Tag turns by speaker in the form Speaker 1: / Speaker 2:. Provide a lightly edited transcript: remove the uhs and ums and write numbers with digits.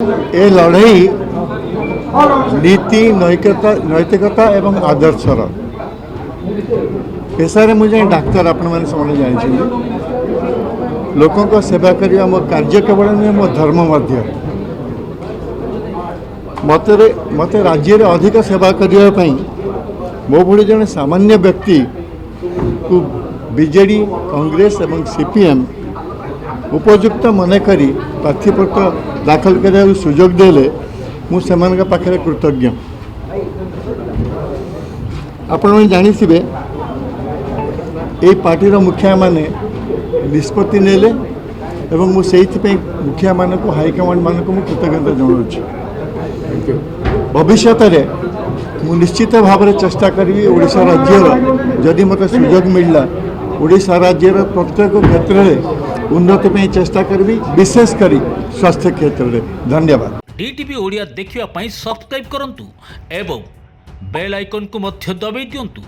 Speaker 1: ए लड़ई नीति नैतिकता एवं आदर्शर पेशारे मुझे डाक्तर आपण मैंने समझ जानी लोकों सेवा करने मो कार्य केवल नुहे मो धर्म मत राज्य रे अधिक सेवा करने मो भली जन सामान्य व्यक्ति को बीजेडी कांग्रेस एवं सीपीएम उपयुक्त मन करी प्रार्थीपत्र दाखल करने सुजोग देले मुझे पाखे कृतज्ञ। आपण जानिथिबे ये पार्टी मुखिया माने निष्पत्ति नेले एवं मुझे मुखिया मान को हाईकमांड मान को कृतज्ञता जनाऊँ। भविष्य मु निश्चित भाव में चेष्टा करी ओडिशा राज्यर जदि मत सुजोग मिलला ओडिशा राज्यर प्रत्येक क्षेत्र में उन्नति में चेष्टा करी विशेषकर स्वास्थ्य क्षेत्र में। धन्यवाद।
Speaker 2: डीटीवी ओडिया देखिवा पई सब्सक्राइब करंतु एवं बेल आइकन को मध्य दबाई दियंतु।